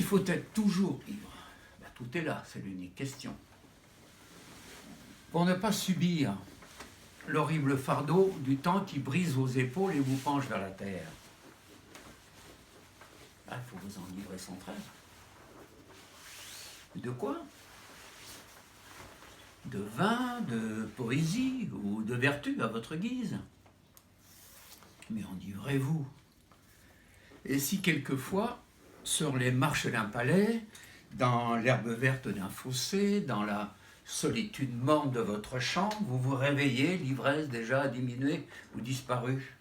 faut être toujours ivre. Ben, tout est là, c'est l'unique question. Pour ne pas subir l'horrible fardeau du temps qui brise vos épaules et vous penche vers la terre. Il faut vous enivrer sans trêve. De quoi? De vin, de poésie ou de vertu à votre guise. Mais enivrez-vous. Et si quelquefois, sur les marches d'un palais, dans l'herbe verte d'un fossé, dans la solitude morne de votre chambre, vous vous réveillez, l'ivresse déjà diminuée ou disparue.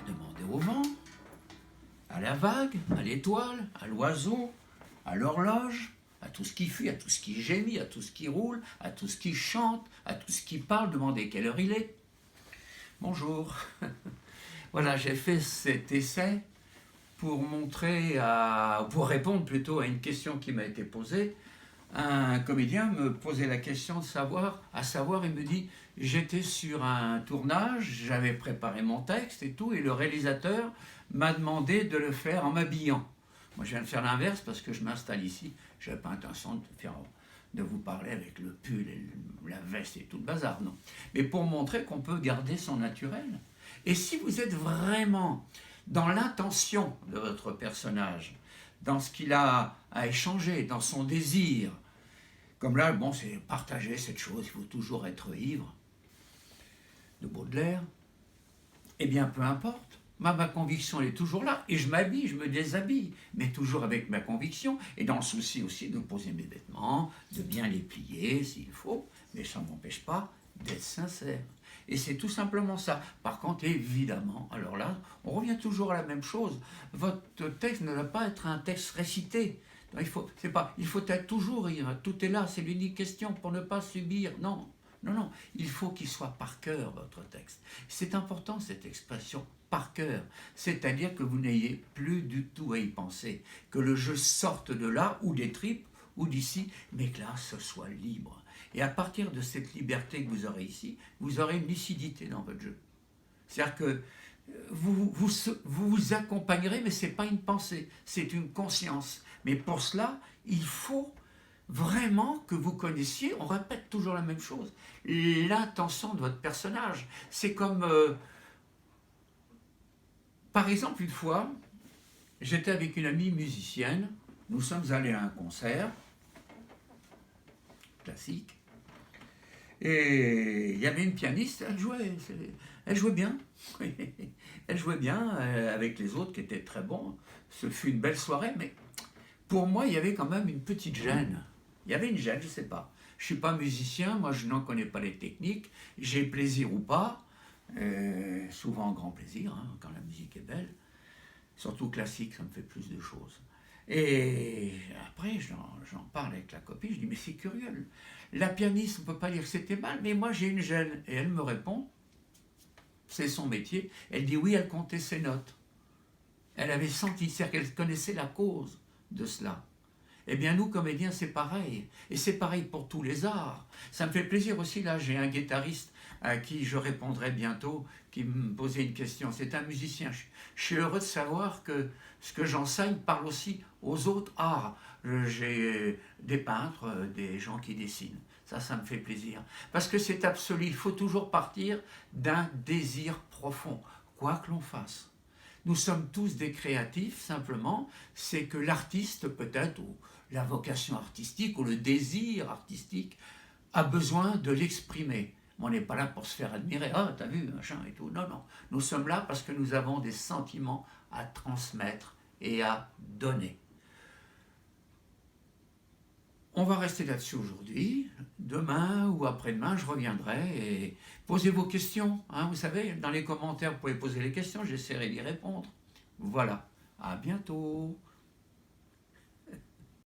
Demandez au vent, à la vague, à l'étoile, à l'oiseau, à l'horloge, à tout ce qui fuit, à tout ce qui gémit, à tout ce qui roule, à tout ce qui chante, à tout ce qui parle, demandez quelle heure il est. Bonjour. Voilà, j'ai fait cet essai pour répondre plutôt à une question qui m'a été posée. Un comédien me posait la question de savoir, il me dit, j'étais sur un tournage, j'avais préparé mon texte et tout, et le réalisateur m'a demandé de le faire en m'habillant. Moi, je viens de faire l'inverse parce que je m'installe ici, je n'avais pas intention de vous parler avec le pull et la veste et tout le bazar, non. Mais pour montrer qu'on peut garder son naturel. Et si vous êtes vraiment dans l'intention de votre personnage, dans ce qu'il a à échanger, dans son désir, comme là, bon, c'est partager cette chose, il faut toujours être ivre, de Baudelaire, eh bien, peu importe. Ma conviction elle est toujours là, et je m'habille, je me déshabille, mais toujours avec ma conviction, et dans le souci aussi de poser mes vêtements, de bien les plier s'il faut, mais ça ne m'empêche pas d'être sincère. Et c'est tout simplement ça. Par contre, évidemment, alors là, on revient toujours à la même chose. Votre texte ne doit pas être un texte récité. Il faut être toujours ivre. Tout est là, c'est l'unique question pour ne pas subir. Non, il faut qu'il soit par cœur, votre texte. C'est important, cette expression, par cœur. C'est-à-dire que vous n'ayez plus du tout à y penser. Que le jeu sorte de là, ou des tripes, ou d'ici, mais que là, ce soit libre. Et à partir de cette liberté que vous aurez ici, vous aurez une lucidité dans votre jeu. C'est-à-dire que vous vous accompagnerez, mais ce n'est pas une pensée, c'est une conscience. Mais pour cela, il faut vraiment que vous connaissiez, on répète toujours la même chose, l'intention de votre personnage. C'est comme, par exemple, une fois, j'étais avec une amie musicienne, nous sommes allés à un concert, classique, et il y avait une pianiste, elle jouait bien, elle jouait bien avec les autres qui étaient très bons. Ce fut une belle soirée, mais pour moi, il y avait quand même une petite gêne. Il y avait une gêne, je ne sais pas. Je ne suis pas musicien, moi je n'en connais pas les techniques, j'ai plaisir ou pas, souvent grand plaisir, hein, quand la musique est belle, surtout classique, ça me fait plus de choses. Et après, j'en parle avec la copine, je dis, mais c'est curieux, la pianiste, on ne peut pas dire que c'était mal, mais moi j'ai une gêne. Et elle me répond, c'est son métier, elle dit oui, elle comptait ses notes. Elle avait senti, c'est-à-dire qu'elle connaissait la cause de cela. Eh bien, nous, comédiens, c'est pareil. Et c'est pareil pour tous les arts. Ça me fait plaisir aussi, là, j'ai un guitariste à qui je répondrai bientôt, qui me posait une question. C'est un musicien. Je suis heureux de savoir que ce que j'enseigne parle aussi aux autres arts. J'ai des peintres, des gens qui dessinent. Ça me fait plaisir. Parce que c'est absolu. Il faut toujours partir d'un désir profond, quoi que l'on fasse. Nous sommes tous des créatifs, simplement, c'est que l'artiste peut-être, ou la vocation artistique, ou le désir artistique, a besoin de l'exprimer. Mais on n'est pas là pour se faire admirer, ah, t'as vu, machin et tout. Non, nous sommes là parce que nous avons des sentiments à transmettre et à donner. On va rester là-dessus aujourd'hui. Demain ou après-demain, je reviendrai et posez vos questions. Hein, vous savez, dans les commentaires, vous pouvez poser les questions, j'essaierai d'y répondre. Voilà, à bientôt.